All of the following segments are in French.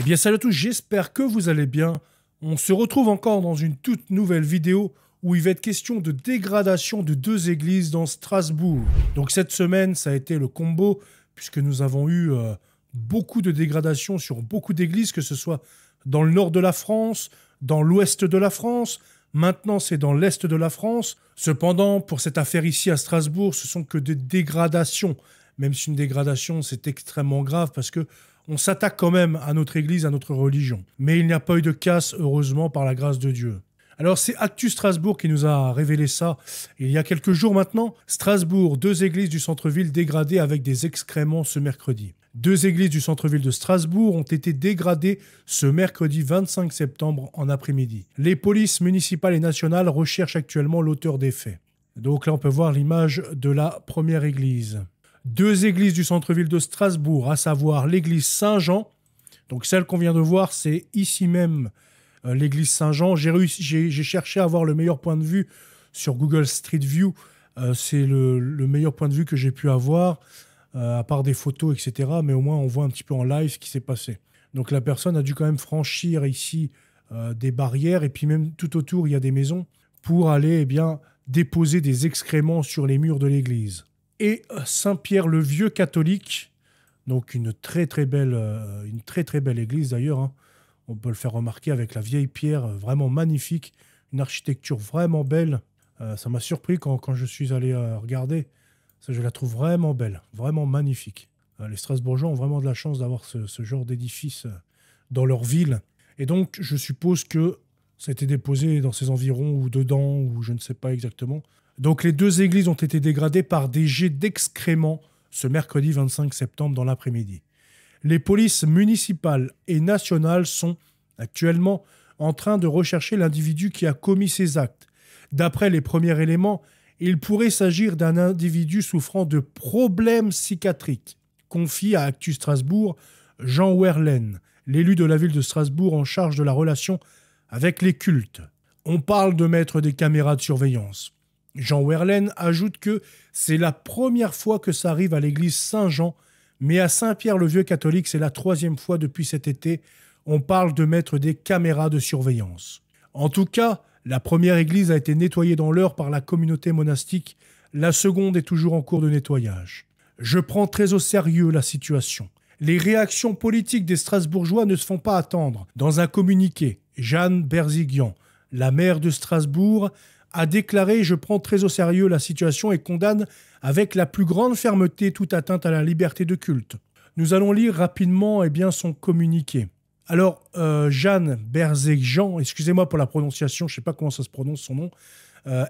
Eh bien salut à tous, j'espère que vous allez bien. On se retrouve encore dans une toute nouvelle vidéo où il va être question de dégradation de deux églises dans Strasbourg. Donc cette semaine, ça a été le combo, puisque nous avons eu beaucoup de dégradations sur beaucoup d'églises, que ce soit dans le nord de la France, dans l'ouest de la France, maintenant c'est dans l'est de la France. Cependant, pour cette affaire ici à Strasbourg, ce sont que des dégradations. Même si une dégradation, c'est extrêmement grave parce que on s'attaque quand même à notre église, à notre religion. Mais il n'y a pas eu de casse, heureusement, par la grâce de Dieu. Alors c'est Actu Strasbourg qui nous a révélé ça il y a quelques jours maintenant. Strasbourg, deux églises du centre-ville dégradées avec des excréments ce mercredi. Deux églises du centre-ville de Strasbourg ont été dégradées ce mercredi 25 septembre en après-midi. Les polices municipales et nationales recherchent actuellement l'auteur des faits. Donc là on peut voir l'image de la première église. Deux églises du centre-ville de Strasbourg, à savoir l'église Saint-Jean. Donc celle qu'on vient de voir, c'est ici même l'église Saint-Jean. J'ai cherché à avoir le meilleur point de vue sur Google Street View. C'est le meilleur point de vue que j'ai pu avoir, à part des photos, etc. Mais au moins, on voit un petit peu en live ce qui s'est passé. Donc la personne a dû quand même franchir ici des barrières. Et puis même tout autour, il y a des maisons pour aller déposer des excréments sur les murs de l'église. Et Saint-Pierre-le-Vieux catholique, donc une très très belle église d'ailleurs, hein. On peut le faire remarquer avec la vieille pierre vraiment magnifique, une architecture vraiment belle. Ça m'a surpris quand je suis allé regarder, ça, je la trouve vraiment belle, vraiment magnifique. Les Strasbourgeois ont vraiment de la chance d'avoir ce genre d'édifice dans leur ville. Et donc je suppose que ça a été déposé dans ces environs ou dedans, ou je ne sais pas exactement. Donc les deux églises ont été dégradées par des jets d'excréments ce mercredi 25 septembre dans l'après-midi. Les polices municipales et nationales sont actuellement en train de rechercher l'individu qui a commis ces actes. D'après les premiers éléments, il pourrait s'agir d'un individu souffrant de problèmes psychiatriques, confie à Actu Strasbourg Jean Werlen, l'élu de la ville de Strasbourg en charge de la relation avec les cultes. On parle de mettre des caméras de surveillance. Jean Werlen ajoute que c'est la première fois que ça arrive à l'église Saint-Jean, mais à Saint-Pierre-le-Vieux catholique, c'est la troisième fois depuis cet été. On parle de mettre des caméras de surveillance. En tout cas, la première église a été nettoyée dans l'heure par la communauté monastique. La seconde est toujours en cours de nettoyage. Je prends très au sérieux la situation. Les réactions politiques des Strasbourgeois ne se font pas attendre. Dans un communiqué, Jeanne Berziguian, la maire de Strasbourg, a déclaré « Je prends très au sérieux la situation et condamne avec la plus grande fermeté toute atteinte à la liberté de culte ». Nous allons lire rapidement son communiqué. Alors, Jeanne Berzéjean, excusez-moi pour la prononciation, je ne sais pas comment ça se prononce son nom,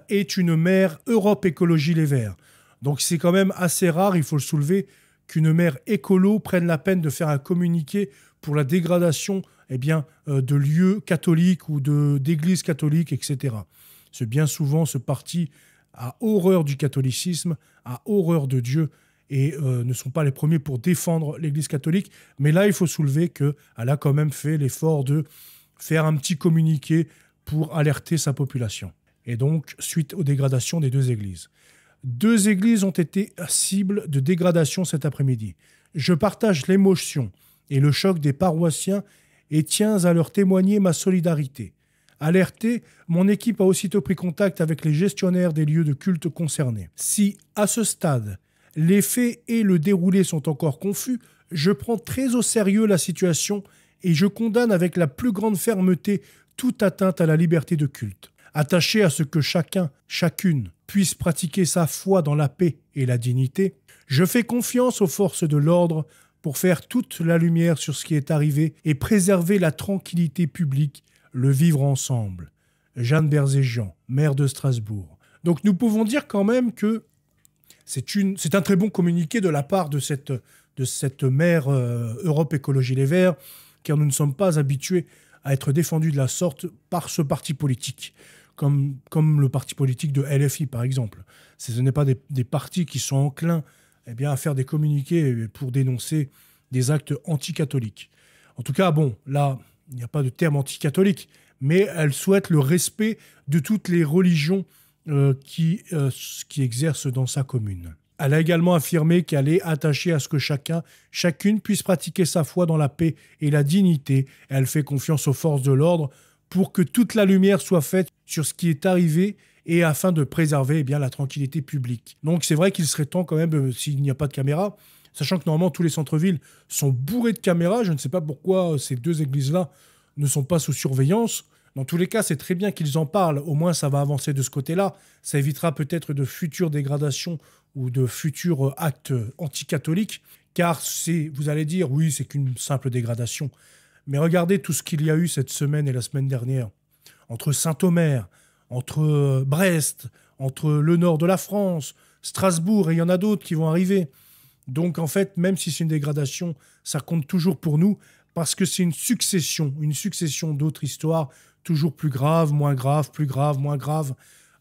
est une maire Europe Écologie Les Verts. Donc c'est quand même assez rare, il faut le soulever, qu'une maire écolo prenne la peine de faire un communiqué pour la dégradation de lieux catholiques ou d'églises catholiques, etc. C'est bien souvent ce parti a horreur du catholicisme, a horreur de Dieu et ne sont pas les premiers pour défendre l'Église catholique. Mais là, il faut soulever qu'elle a quand même fait l'effort de faire un petit communiqué pour alerter sa population. Et donc, suite aux dégradations des deux églises. Deux églises ont été cibles de dégradation cet après-midi. Je partage l'émotion et le choc des paroissiens et tiens à leur témoigner ma solidarité. Alerté, mon équipe a aussitôt pris contact avec les gestionnaires des lieux de culte concernés. Si, à ce stade, les faits et le déroulé sont encore confus, je prends très au sérieux la situation et je condamne avec la plus grande fermeté toute atteinte à la liberté de culte. Attaché à ce que chacun, chacune, puisse pratiquer sa foi dans la paix et la dignité, je fais confiance aux forces de l'ordre pour faire toute la lumière sur ce qui est arrivé et préserver la tranquillité publique, le vivre ensemble. Jeanne Berzéjean, maire de Strasbourg. Donc nous pouvons dire quand même que c'est un très bon communiqué de la part de cette maire Europe Écologie Les Verts, car nous ne sommes pas habitués à être défendus de la sorte par ce parti politique, comme le parti politique de LFI par exemple. Ce n'est pas des partis qui sont enclins à faire des communiqués pour dénoncer des actes anticatholiques. En tout cas, là, il n'y a pas de terme anticatholique, mais elle souhaite le respect de toutes les religions qui exercent dans sa commune. Elle a également affirmé qu'elle est attachée à ce que chacune puisse pratiquer sa foi dans la paix et la dignité. Elle fait confiance aux forces de l'ordre pour que toute la lumière soit faite sur ce qui est arrivé et afin de préserver eh bien, la tranquillité publique. Donc c'est vrai qu'il serait temps quand même, s'il n'y a pas de caméra, sachant que normalement tous les centres-villes sont bourrés de caméras, je ne sais pas pourquoi ces deux églises-là ne sont pas sous surveillance. Dans tous les cas, c'est très bien qu'ils en parlent, au moins ça va avancer de ce côté-là, ça évitera peut-être de futures dégradations ou de futurs actes anticatholiques, car vous allez dire, oui, c'est qu'une simple dégradation. Mais regardez tout ce qu'il y a eu cette semaine et la semaine dernière, entre Saint-Omer, entre Brest, entre le nord de la France, Strasbourg, et il y en a d'autres qui vont arriver. Donc en fait, même si c'est une dégradation, ça compte toujours pour nous, parce que c'est une succession d'autres histoires, toujours plus graves, moins graves, plus graves, moins graves.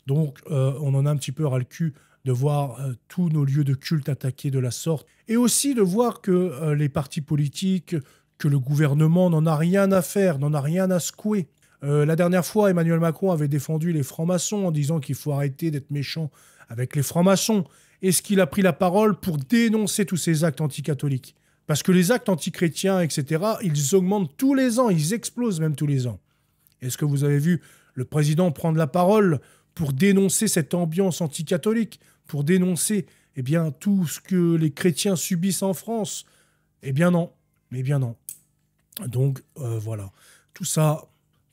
Donc on en a un petit peu ras le cul de voir tous nos lieux de culte attaqués de la sorte, et aussi de voir que les partis politiques, que le gouvernement n'en a rien à faire, n'en a rien à secouer. La dernière fois, Emmanuel Macron avait défendu les francs-maçons en disant qu'il faut arrêter d'être méchant avec les francs-maçons. Est-ce qu'il a pris la parole pour dénoncer tous ces actes anticatholiques? Parce que les actes antichrétiens, etc., ils augmentent tous les ans, ils explosent même tous les ans. Est-ce que vous avez vu le président prendre la parole pour dénoncer cette ambiance anticatholique, pour dénoncer eh bien, tout ce que les chrétiens subissent en France? Eh bien non, eh bien non. Donc voilà, tout ça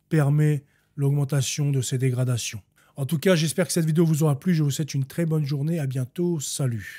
permet l'augmentation de ces dégradations. En tout cas, j'espère que cette vidéo vous aura plu. Je vous souhaite une très bonne journée. À bientôt. Salut.